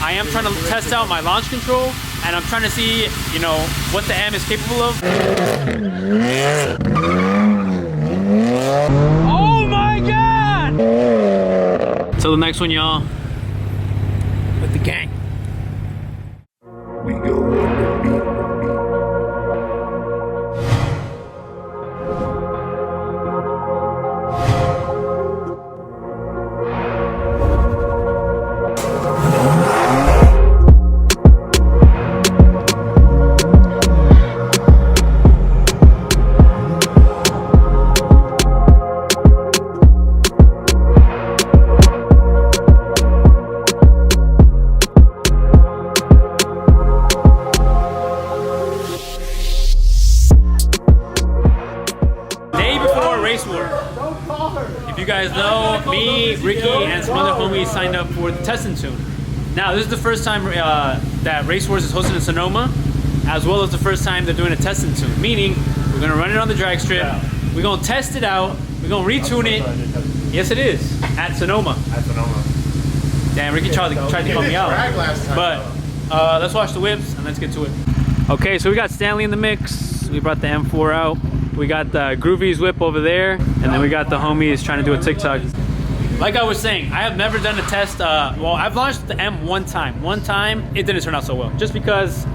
I am trying to test out my launch control, and I'm trying to see, you know, what the M is capable of. Oh my God! Till the next one, y'all. With the gang. We go on the beat. If you guys know, me, Ricky, and some other homies signed up for the Test and Tune. Now, this is the first time that Race Wars is hosted in Sonoma, as well as the first time they're doing a Test and Tune. Meaning, we're gonna run it on the drag strip, we're gonna test it out, we're gonna retune it. Yes, it is, at Sonoma. At Sonoma. Damn, Ricky tried to call me out. But let's watch the whips and let's get to it. Okay, so we got Stanley in the mix. We brought the M4 out. We got the Groovy's whip over there, and then we got the homies trying to do a TikTok. Like I was saying, I have never done a test. Well, I've launched the M one time. One time, it didn't turn out so well, just because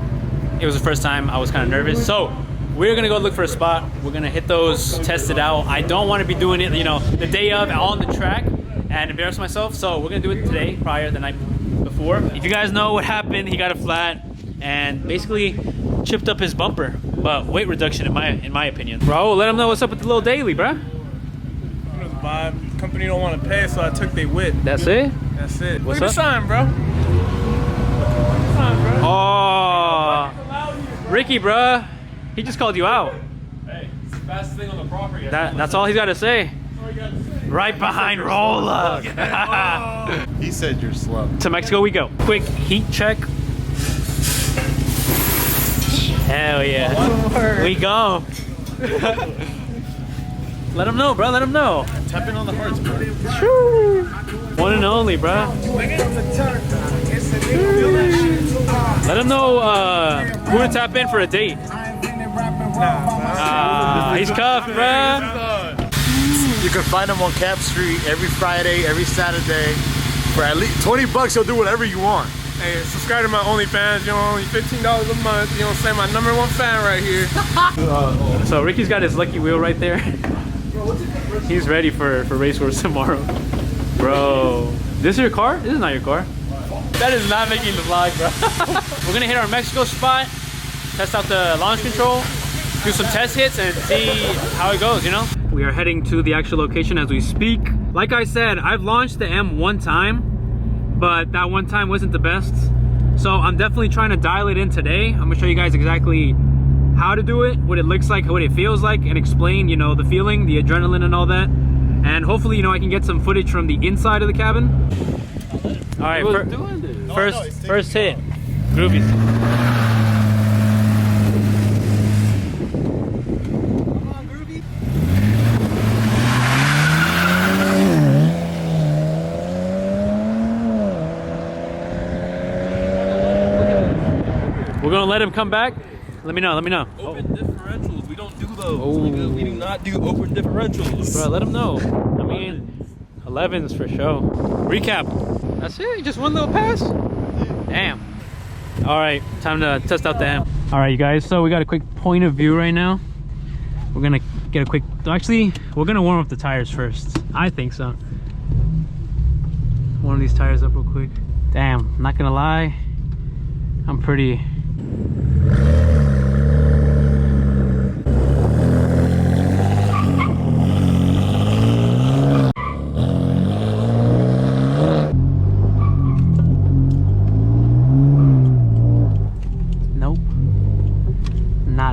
it was the first time. I was kind of nervous. So we're gonna go look for a spot. We're gonna hit those, test it out. I don't want to be doing it, you know, the day of on the track and embarrass myself. So we're gonna do it today, prior the night before. If you guys know what happened, he got a flat and basically chipped up his bumper. But weight reduction in my opinion. Bro, let him know what's up with the little daily, bro. My company don't want to pay, so I took their whip. That's it? That's it. What's Look at the sign, bro. Oh, Ricky, bro. He just called you out. Hey, it's the fastest thing on the property. That's all he's got to say. Right behind Rolla. He said you're slow. To Mexico we go. Quick heat check. Hell yeah. We go. Let him know, bro. Let him know. Tap in on the hearts, bro. One and only, bro. Let him know who to tap in for a date. He's cuffed, bro. You can find him on Cap Street every Friday, every Saturday. For at least 20 bucks, he'll do whatever you want. Hey, subscribe to my OnlyFans. You know, only $15 a month. You know what I'm saying? My #1 fan right here. So Ricky's got his lucky wheel right there. He's ready for Race Wars tomorrow. Bro, this is your car? This is not your car. That is not making the vlog, bro. We're gonna hit our Mexico spot, test out the launch control, do some test hits and see how it goes, you know? We are heading to the actual location as we speak. Like I said, I've launched the M one time, but that one time wasn't the best. So I'm definitely trying to dial it in today. I'm gonna show you guys exactly how to do it, what it looks like, what it feels like, and explain, you know, the feeling, the adrenaline and all that. And hopefully, you know, I can get some footage from the inside of the cabin. All right, first hit, Groovies. We're gonna let him come back. Let me know. Open differentials, we don't do those. Nigga, we do not do open differentials. Bro, let him know. I mean, 11s for sure. Recap. That's it. Just one little pass. Damn. All right, time to test out the M. All right, you guys. So we got a quick point of view right now. We're gonna get a quick. Actually, we're gonna warm up the tires first. I think so. Warm these tires up real quick. Damn. Not gonna lie. I'm pretty.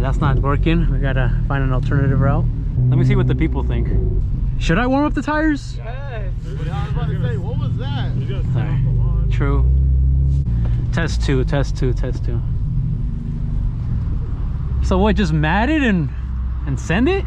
That's not working. We gotta find an alternative route. Let me see what the people think. Should I warm up the tires? Hey, I was about to say, what was that? Sorry. True. Test two. So what, just mat it and send it?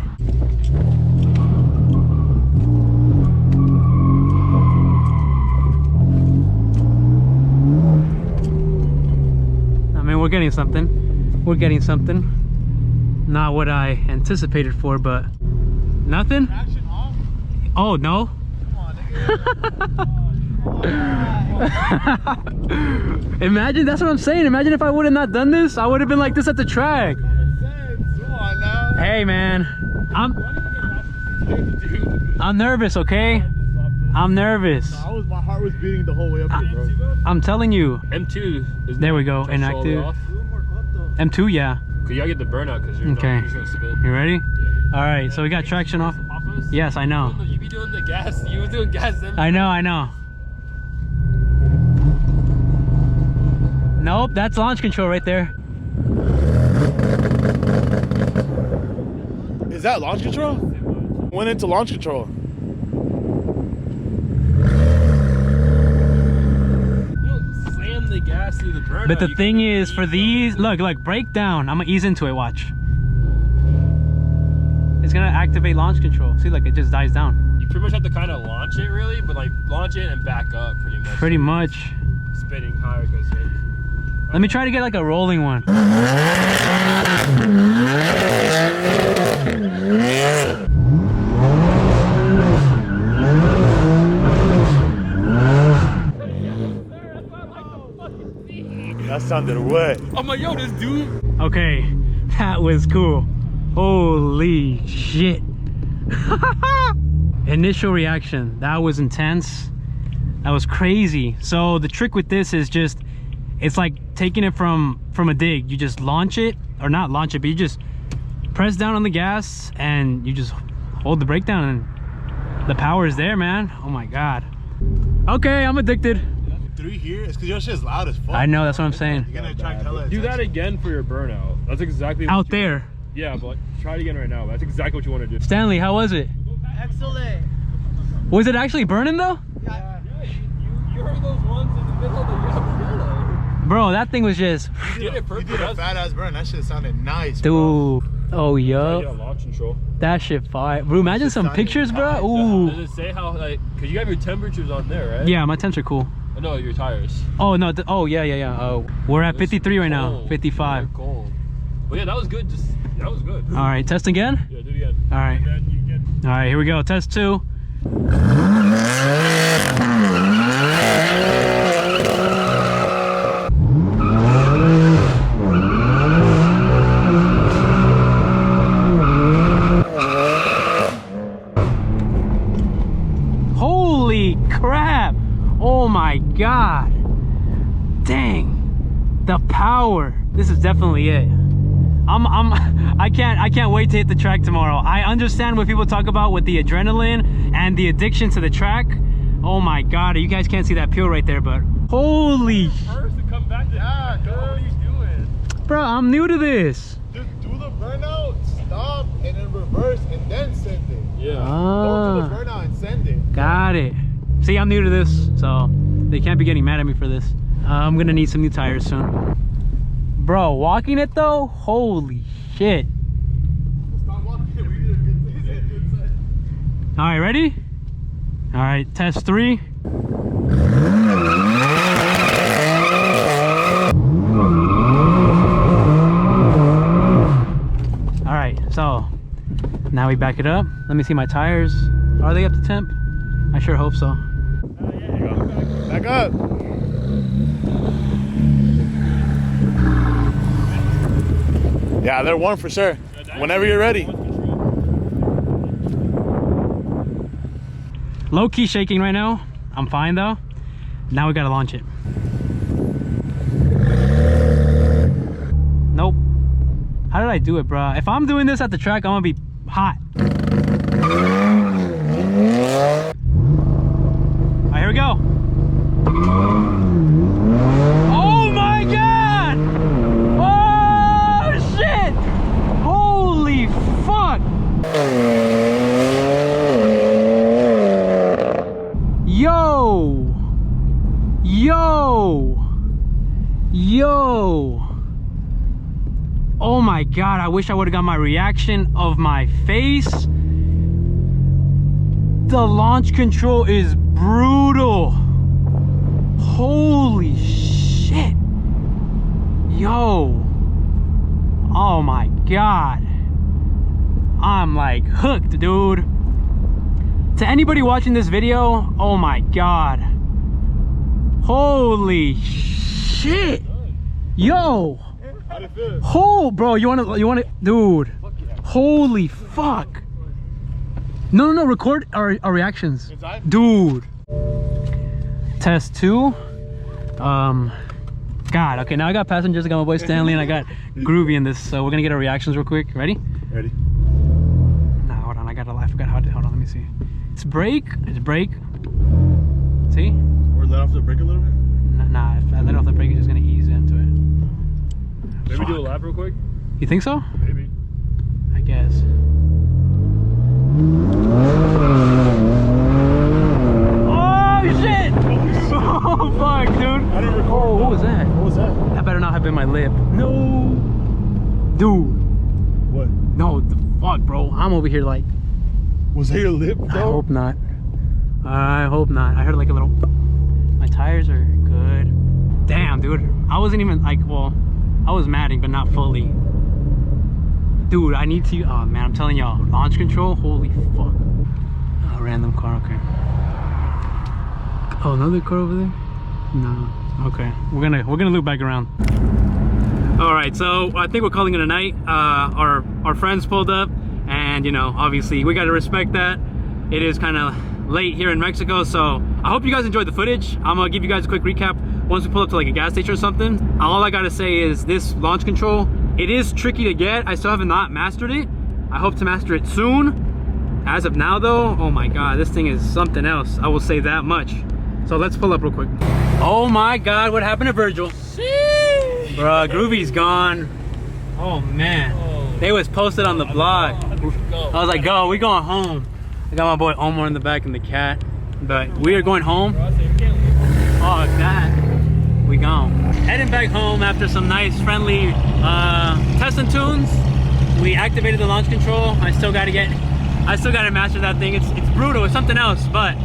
we're getting something. We're getting something. Not what I anticipated for, but nothing. Traction off? Oh no. Come on, nigga. Imagine, that's what I'm saying. Imagine if I would have not done this, I would have been like this at the track. Come on now. Hey man, I'm nervous, okay? I'm nervous. My heart was beating the whole way up here, bro. I'm telling you. M2 is There we go, inactive. M2, yeah. You gotta get the burnout because you're Okay. just gonna spin. You ready? All right, so we got traction off. Yes, I know. You be doing the gas. You was doing gas. I know. Nope, that's launch control right there. Is that launch control? Went into launch control. Slam the gas through the burnout. But the thing is, for these, look, break down. I'm gonna ease into it, watch. It's gonna activate launch control. See, like it just dies down. You pretty much have to kind of launch it, really, but like launch it and back up pretty much. Pretty much. Spinning higher because Let me try to get like a rolling one. That sounded wet. I'm like, yo, this dude. Okay, that was cool. Holy shit. Initial reaction, that was intense. That was crazy. So the trick with this is just, it's like taking it from a dig. You just launch it, or not launch it, but you just press down on the gas and you just hold the brake down and the power is there, man. Oh my God. Okay, I'm addicted. 3 here? It's because your shit's loud as fuck. I know, that's what I'm saying. You're gonna attract hella Do that again for your burnout. That's exactly what Out you there. Want. Yeah, but try it again right now. That's exactly what you want to do. Stanley, how was it? Excellent. Was it actually burning though? Yeah, you heard those ones in the middle of the burnout. Bro, that thing was just, You did it You perfect. did a fat ass burn. That shit sounded nice, dude. Oh, Yeah, yo. launch control. That shit fire. Bro, imagine some pictures, bro. Ooh. Does it say how, like, because you have your temperatures on there, right? Yeah, my temps are cool. Oh, no, your tires. Oh, no. Oh, yeah. Oh, we're at 53 right now. Cold. 55. They're cold. But yeah, that was good. That was good. All right, test again? Yeah, do it again. All right. And then you get... All right, here we go. Test 2. Holy crap. Oh my God. Dang. The power. This is definitely it. I can't wait to hit the track tomorrow. I understand what people talk about with the adrenaline and the addiction to the track. Oh my God, you guys can't see that peel right there, but holy. First to come back to what are you doing? Bro, I'm new to this. Just do the burnout, stop, and then reverse, and then send it. Yeah. Don't do the burnout and send it. Got it. See, I'm new to this, so they can't be getting mad at me for this. I'm gonna need some new tires soon. Bro, walking it though, holy shit. Stop walking. We need a good side. All right, ready? All right, test 3. All right, so now we back it up. Let me see my tires. Are they up to temp? I sure hope so. Back up. Yeah, they're warm for sure. Whenever you're ready. Low-key shaking right now. I'm fine though. Now we gotta launch it. Nope. How did I do it, bro? If I'm doing this at the track, I'm gonna be hot. All right, here we go. Oh my God! Oh shit! Holy fuck! Yo! Oh my God, I wish I would have got my reaction of my face. The launch control is brutal. Holy shit. Yo. Oh my God. I'm like hooked, dude. To anybody watching this video, oh my God. Holy shit. Yo. Oh, bro, you wanna, dude. Holy fuck. No, record our reactions. Dude. Test 2. God, okay, now I got passengers, I got my boy Stanley, and I got Groovy in this, so we're gonna get our reactions real quick. Ready? Ready. Nah, hold on, I forgot how to, hold on, let me see. It's brake. See? Or let off the brake a little bit? Nah, if I let off the brake, it's just gonna ease into it. Maybe do a lap real quick? You think so? Maybe. I guess. Oh shit! Oh fuck, dude! I didn't record. Oh, what was that? What was that? That better not have been my lip. No! Dude! What? No, the fuck, bro. I'm over here like, Was that your lip, bro? I hope not. I hope not. I heard like a little. My tires are good. Damn, dude. I wasn't even like, well, I was matting, but not fully. Dude, I need to. Oh man, I'm telling y'all, launch control. Holy fuck. Oh, random car. Okay. Oh, another car over there. No. Okay. We're gonna loop back around. All right. So I think we're calling it a night. Our friends pulled up, and you know, obviously, we gotta respect that. It is kind of late here in Mexico, so I hope you guys enjoyed the footage. I'm gonna give you guys a quick recap once we pull up to like a gas station or something. All I gotta say is this launch control, it is tricky to get. I still have not mastered it. I hope to master it soon. As of now though, oh my God, this thing is something else. I will say that much. So let's pull up real quick. Oh my God, what happened to Virgil? Bruh, Groovy's gone. Oh man. They was posted on the blog. I was like, go, we going home. I got my boy Omar in the back and the cat. But we are going home. Oh, that. We gone. Heading back home after some nice, friendly tests and tunes. We activated the launch control. I still gotta master that thing. It's brutal, it's something else, but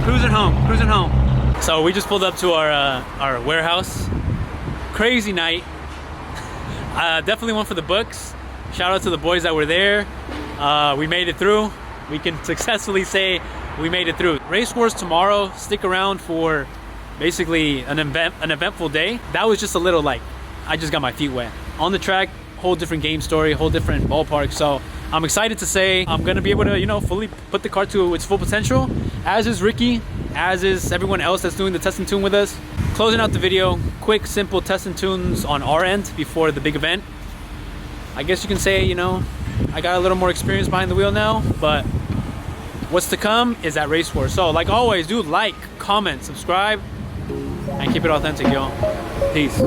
cruising home. So we just pulled up to our warehouse. Crazy night. Definitely one for the books. Shout out to the boys that were there. We made it through. We can successfully say we made it through. Race Wars tomorrow. Stick around for basically an eventful day. That was just a little like, I just got my feet wet. On the track, whole different game story, whole different ballpark. So I'm excited to say I'm gonna be able to, you know, fully put the car to its full potential, as is Ricky, as is everyone else that's doing the test and tune with us. Closing out the video, quick, simple test and tunes on our end before the big event. I guess you can say, you know, I got a little more experience behind the wheel now, but what's to come is at Race Wars. So like always, do like, comment, subscribe, and keep it authentic, y'all. Peace.